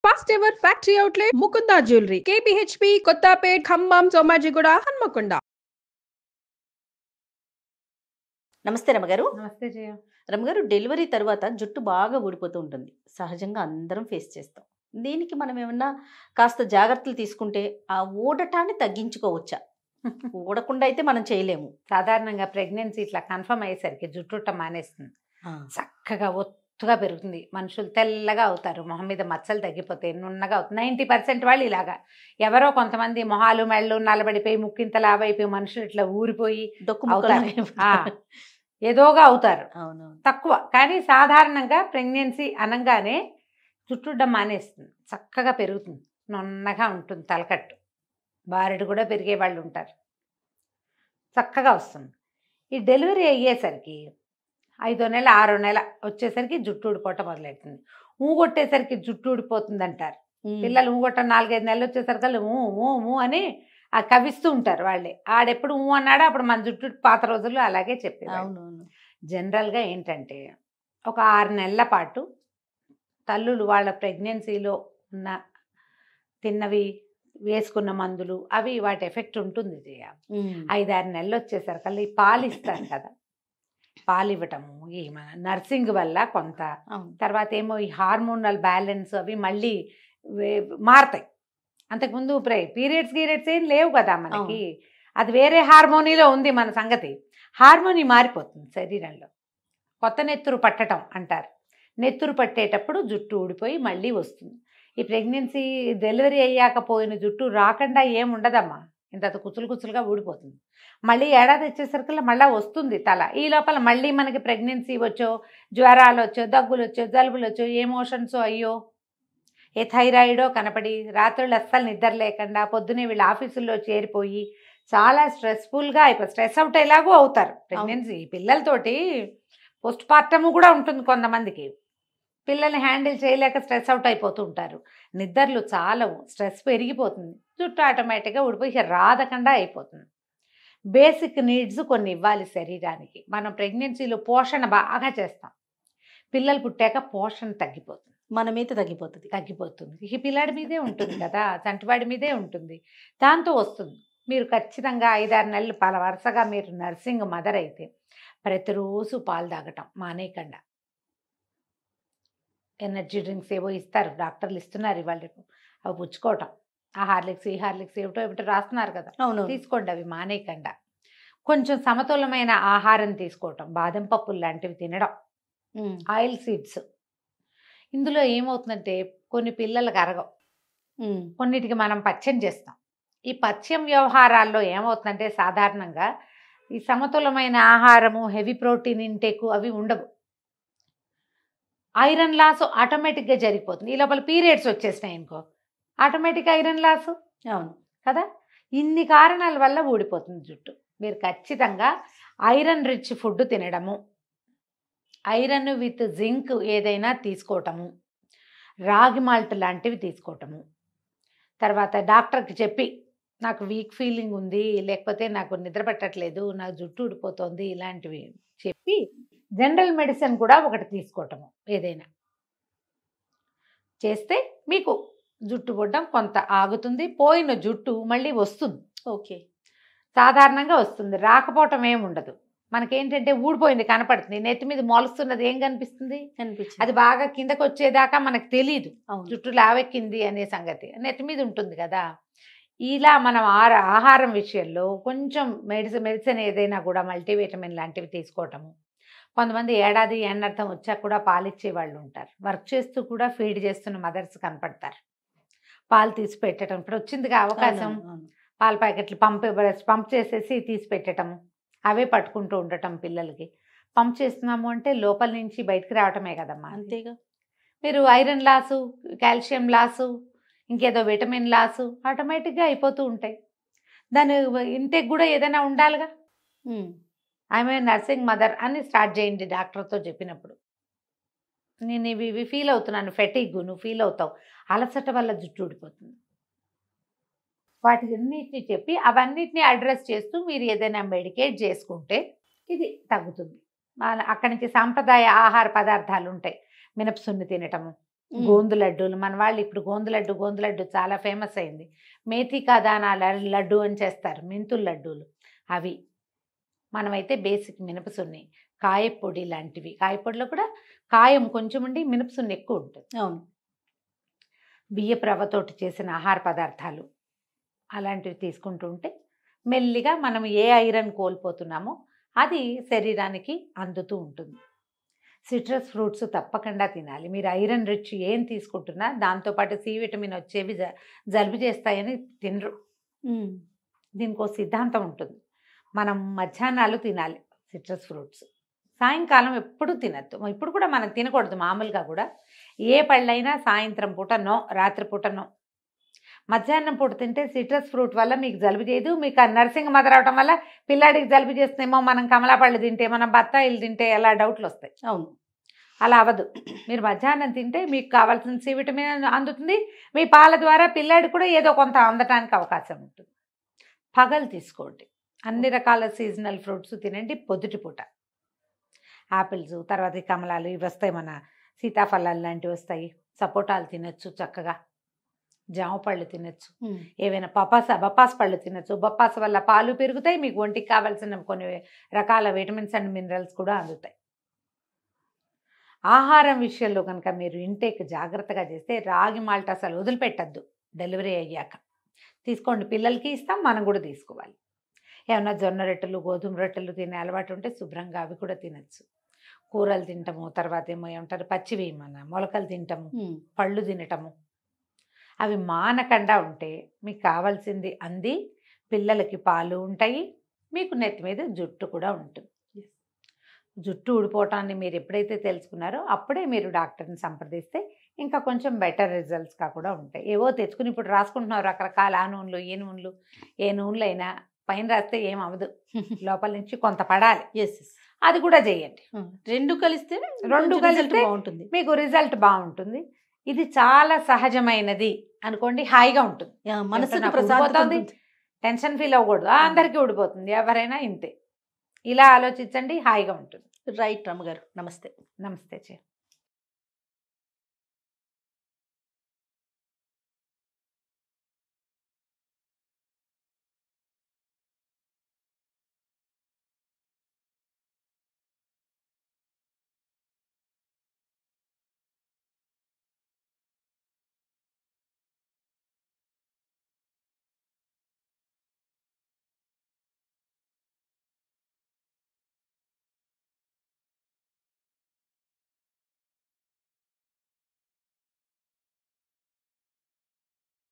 First ever factory outlet Mukunda jewellery KPHB Kothapet Khammam Somajiguda Hanamkonda. నమస్తే రమగారు. నమస్తే జయ. రమగారు, డెలివరీ తర్వాత జుట్టు బాగా ఊడిపోతూ ఉంటుంది. సహజంగా అందరం ఫేస్ చేస్తాం. దీనికి మనం ఏమన్నా కాస్త జాగ్రత్తలు తీసుకుంటే ఆ ఊడటాన్ని తగ్గించుకోవచ్చా? ఊడకుండా అయితే మనం చేయలేము. సాధారణంగా ప్రెగ్నెన్సీ ఇట్లా కన్ఫర్మ్ అయ్యేసరికి జుట్టుట మానేస్తుంది, చక్కగా ఒత్తుగా పెరుగుతుంది, మనుషులు తెల్లగా అవుతారు, మొహం మీద మచ్చలు తగ్గిపోతాయి, నున్నగా అవుతుంది. 90% వాళ్ళు ఇలాగా. ఎవరో కొంతమంది మొహాలు మెళ్ళు నల్లబడిపోయి ముక్కింత లావైపోయి మనుషులు ఇట్లా ఊరిపోయి ఏదోగా అవుతారు. తక్కువ. కానీ సాధారణంగా ప్రెగ్నెన్సీ అనగానే జుట్టుడ్డం మానేస్తుంది, చక్కగా పెరుగుతుంది, నున్నగా ఉంటుంది, తలకట్టు బారెడు కూడా పెరిగే వాళ్ళు ఉంటారు, చక్కగా వస్తుంది. ఈ డెలివరీ అయ్యేసరికి 5వ నెల 6వ నెల వచ్చేసరికి జుట్టు ఊడిపోవటం మొదలవుతుంది. ఊగొట్టేసరికి జుట్టు ఊడిపోతుంది అంటారు పిల్లలు. ఊగొట్టం 4-5 నెలలు వచ్చేసరికి ఊ అని ఆ కవిస్తూ ఉంటారు వాళ్ళే. ఆడెప్పుడు ఊ అన్నాడో అప్పుడు మన జుట్టు పాత రోజుల్లో అలాగే చెప్పేది. జనరల్గా ఏంటంటే ఒక 6 నెలల పాటు తల్లులు వాళ్ళ ప్రెగ్నెన్సీలో ఉన్న తిన్నవి వేసుకున్న మందులు అవి వాటి ఎఫెక్ట్ ఉంటుంది. 5-6 నెలలు వచ్చేసరికి ఈ పాలు ఇస్తారు కదా, పాలు ఇవ్వటము ఈ మన నర్సింగ్ వల్ల కొంత, తర్వాత ఏమో ఈ హార్మోనల్ బ్యాలెన్స్ అవి మళ్ళీ మారుతాయి. అంతకుముందు పీరియడ్స్ ఏం లేవు కదా మనకి, అది వేరే హార్మోనీలో ఉంది మన సంగతి. హార్మోనీ మారిపోతుంది శరీరంలో. కొత్త నెత్తురు పట్టడం అంటారు. నెత్తురు పట్టేటప్పుడు జుట్టు ఊడిపోయి మళ్ళీ వస్తుంది. ఈ ప్రెగ్నెన్సీ డెలివరీ అయ్యాక పోయిన జుట్టు రాకుండా ఏముండదమ్మా, ఇంత కుచులుగా ఊడిపోతుంది. మళ్ళీ ఏడాది వచ్చేసరికి మళ్ళీ వస్తుంది తల. ఈ లోపల మళ్ళీ మనకి ప్రెగ్నెన్సీ వచ్చో, జ్వరాలు వచ్చో, దగ్గులు వచ్చో, జలుబులు వచ్చో, ఏ మోషన్సో అయ్యో, ఏ థైరాయిడో కనపడి రాత్రులు అస్సలు నిద్ర లేకుండా పొద్దునే వీళ్ళు ఆఫీసుల్లో చేరిపోయి చాలా స్ట్రెస్ఫుల్గా అయిపోయి స్ట్రెస్ అవుట్ ఎలాగో అవుతారు. ప్రెగ్నెన్సీ పిల్లలతోటి పోస్ట్ పార్టము కూడా ఉంటుంది. కొంతమందికి పిల్లల్ని హ్యాండిల్ చేయలేక స్ట్రెస్ అవుట్ అయిపోతూ ఉంటారు. నిద్రలు చాలవు, స్ట్రెస్ పెరిగిపోతుంది, జుట్టు ఆటోమేటిక్గా ఊడిపోయి రాదకుండా అయిపోతుంది. బేసిక్ నీడ్స్ కొన్ని ఇవ్వాలి శరీరానికి. మనం ప్రెగ్నెన్సీలో పోషణ బాగా చేస్తాం, పిల్లలు పుట్టాక పోషణ తగ్గిపోతుంది, మన మీద తగ్గిపోతుంది. ఈ పిల్లాడి మీదే ఉంటుంది కదా, చంటివాడి మీదే ఉంటుంది, దాంతో వస్తుంది. మీరు ఖచ్చితంగా 5-6 నెలలు వరుసగా మీరు నర్సింగ్ మదర్ అయితే ప్రతిరోజు పాలు తాగటం మానేయకుండా. ఎనర్జీ డ్రింక్స్ ఏవో ఇస్తారు, డాక్టర్లు ఇస్తున్నారు ఇవాళ, అవి పుచ్చుకోవటం. ఆ హార్లిక్స్ ఈ హార్లిక్స్ ఏమిటో రాస్తున్నారు కదా, తీసుకోండి, అవి మానేయకుండా. కొంచెం సమతులమైన ఆహారం తీసుకోవటం, బాదం పప్పులు లాంటివి తినడం, ఆయిల్ సీడ్స్. ఇందులో ఏమవుతుందంటే కొన్ని పిల్లలకు అరగవు, కొన్నిటికి మనం పథ్యం చేస్తాం. ఈ పథ్యం వ్యవహారాల్లో ఏమవుతుందంటే సాధారణంగా ఈ సమతులమైన ఆహారము, హెవీ ప్రోటీన్ ఇంటేకు అవి ఉండవు. ఐరన్ లాస్ ఆటోమేటిక్గా జరిగిపోతుంది. ఈ లోపల పీరియడ్స్ వచ్చేసినాయి అనుకో, ఆటోమేటిక్ ఐరన్ లాస్. అవును కదా. ఇన్ని కారణాల వల్ల ఊడిపోతుంది జుట్టు. మీరు ఖచ్చితంగా ఐరన్ రిచ్ ఫుడ్ తినడము, ఐరన్ విత్ జింక్ ఏదైనా తీసుకోవటము, రాగి మాల్ట్ లాంటివి తీసుకోవటము, తర్వాత డాక్టర్కి చెప్పి నాకు వీక్ ఫీలింగ్ ఉంది, లేకపోతే నాకు నిద్ర పట్టట్లేదు, నాకు జుట్టు ఊడిపోతుంది, ఇలాంటివి చెప్పి జనరల్ మెడిసిన్ కూడా ఒకటి తీసుకోవటము ఏదైనా చేస్తే మీకు జుట్టు పుట్టడం కొంత ఆగుతుంది. పోయిన జుట్టు మళ్ళీ వస్తుంది. సాధారణంగా వస్తుంది, రాకపోవటం ఏమి ఉండదు. మనకేంటంటే ఊడిపోయింది కనపడుతుంది, నెత్తి మీద మొలుస్తున్నది ఏం కనిపిస్తుంది, అది బాగా కిందకు వచ్చేదాకా మనకు తెలియదు జుట్టు లావెక్కింది అనే సంగతి. నెత్తి మీద ఉంటుంది కదా. ఇలా మనం ఆహారం విషయంలో కొంచెం మెడిసిన్ ఏదైనా కూడా మల్టీవిటమిన్ లాంటివి తీసుకోవటము. కొంతమంది ఏడాది ఎన్నర్థం వచ్చాక కూడా పాలిచ్చే వాళ్ళు ఉంటారు. వర్క్ చేస్తూ కూడా ఫీడ్ చేస్తున్న మదర్స్ కనపడతారు. పాలు తీసి పెట్టడం, ఇప్పుడు వచ్చిందిగా అవకాశం, పాల ప్యాకెట్లు పంప్ చేసేసి తీసి పెట్టడము, అవే పట్టుకుంటూ ఉండటం. పిల్లలకి పంప్ చేస్తున్నాము అంటే లోపల నుంచి బయటకు రావటమే కదమ్మా. అంతేగా. మీరు ఐరన్ లాసు, కాల్షియం లాసు, ఇంకేదో విటమిన్ లాసు ఆటోమేటిక్గా అయిపోతూ ఉంటాయి. దాని ఇంటేక్ కూడా ఏదైనా ఉండాలిగా. ఆమె నర్సింగ్ మదర్ అని స్టార్ట్ చేయండి డాక్టర్తో చెప్పినప్పుడు. నేను ఇవి ఫీల్ అవుతున్నాను, ఫెటిగ్, నువ్వు ఫీల్ అవుతావు, అలసట వల్ల జుట్టు ఊడిపోతుంది. వాటిన్నిటిని చెప్పి అవన్నిటిని అడ్రస్ చేస్తూ మీరు ఏదైనా మెడికేట్ చేసుకుంటే ఇది తగ్గుతుంది. అక్కడి నుంచి సాంప్రదాయ ఆహార పదార్థాలు ఉంటాయి, మినపసున్ని తినటము, గోందు లడ్డూలు మన వాళ్ళు ఇప్పుడు గోందు లడ్డు చాలా ఫేమస్ అయింది. మేథికా దానాల లడ్డు అని చేస్తారు, మెంతుల లడ్డూలు అవి. మనమైతే బేసిక్ మినపసున్ని, కాయపొడి లాంటివి. కాయపొడిలో కూడా కాయం కొంచెం ఉండి మినపసున్ని ఎక్కువ ఉంటుంది. అవును. బియ్యపు రవ్వతోటి చేసిన ఆహార పదార్థాలు అలాంటివి తీసుకుంటూ ఉంటే మెల్లిగా మనం ఏ ఐరన్ కోల్పోతున్నామో అది శరీరానికి అందుతూ ఉంటుంది. సిట్రస్ ఫ్రూట్స్ తప్పకుండా తినాలి. మీరు ఐరన్ రిచ్ ఏం తీసుకుంటున్నా దాంతోపాటు సి విటమిన్ వచ్చేవి జలుబు చేస్తాయని తినరు. దీనికి ఒక సిద్ధాంతం ఉంటుంది. మనం మధ్యాహ్నాలు తినాలి సిట్రస్ ఫ్రూట్స్, సాయంకాలం ఎప్పుడు తినద్దు. ఇప్పుడు కూడా మనం తినకూడదు. మామూలుగా కూడా ఏ పళ్ళైనా సాయంత్రం పూట నో, రాత్రిపూట నో. మధ్యాహ్నం పూట తింటే సిట్రస్ ఫ్రూట్ వల్ల మీకు జలుబు చేయదు. మీకు నర్సింగ్ మదర్ అవటం వల్ల పిల్లాడికి జలుబు చేస్తుందేమో, మనం కమలా పళ్ళు తింటే, మనం బత్తాయిలు తింటే ఎలా డౌట్లు వస్తాయి. అవును, అలా అవ్వదు. మీరు మధ్యాహ్నం తింటే మీకు కావాల్సిన సి విటమిన్ అందుతుంది. మీ పాల ద్వారా పిల్లాడికి కూడా ఏదో కొంత అందటానికి అవకాశం ఉంటుంది. పగలు తీసుకోండి. అన్ని రకాల సీజనల్ ఫ్రూట్స్ తినండి పొద్దుటి పూట. యాపిల్స్, తర్వాత ఈ కమలాలు ఇవి వస్తాయి, మన సీతాఫలాలు లాంటివి వస్తాయి. సపోటాలు తినచ్చు చక్కగా, జామ పళ్ళు తినచ్చు, ఏవైనా బొప్పాస పళ్ళు తినచ్చు. బొప్పాస వల్ల పాలు పెరుగుతాయి, మీకు ఒంటికి కావాల్సిన కొన్ని రకాల విటమిన్స్ అండ్ మినరల్స్ కూడా అందుతాయి. ఆహారం విషయంలో కనుక మీరు ఇంటేక్ జాగ్రత్తగా చేస్తే రాగి మాల్ట్ అసలు వదిలిపెట్టద్దు. డెలివరీ అయ్యాక తీసుకోండి, పిల్లలకి ఇస్తాం, మనం కూడా తీసుకోవాలి. ఏమన్నా జొన్న రొట్టెలు, గోధుమ రొట్టెలు తినే అలవాటు ఉంటే శుభ్రంగా అవి కూడా తినచ్చు. కూరలు తింటాము, తర్వాత ఏమంటారు పచ్చివి మన మొలకలు తింటాము, పళ్ళు తినటము, అవి మానకుండా ఉంటే మీకు కావాల్సింది అంది. పిల్లలకి పాలు ఉంటాయి, మీకు నెత్తి మీద జుట్టు కూడా ఉంటుంది. జుట్టు ఊడిపోవటాన్ని మీరు ఎప్పుడైతే తెలుసుకున్నారో అప్పుడే మీరు డాక్టర్ని సంప్రదిస్తే ఇంకా కొంచెం బెటర్ రిజల్ట్స్గా కూడా ఉంటాయి. ఏవో తెచ్చుకుని ఇప్పుడు రాసుకుంటున్నారు రకరకాల ఆ నూనెలు, ఏ నూనెలు. ఏ నూనెలు అయినా పైన రాస్తే ఏం అవ్వదు, లోపల నుంచి కొంత పడాలి. అది కూడా చేయండి. రెండు కలిస్తే బాగుంటుంది, మీకు రిజల్ట్ బాగుంటుంది. ఇది చాలా సహజమైనది అనుకోండి, హాయిగా ఉంటుంది. మనసుకు ప్రశాంతత, టెన్షన్ ఫీల్ అవ్వకూడదు. అందరికీ ఊడిపోతుంది, ఎవరైనా ఇంతే. ఇలా ఆలోచించండి, హాయిగా ఉంటుంది. రైట్ రమ్మగారు, నమస్తే. నమస్తే చే.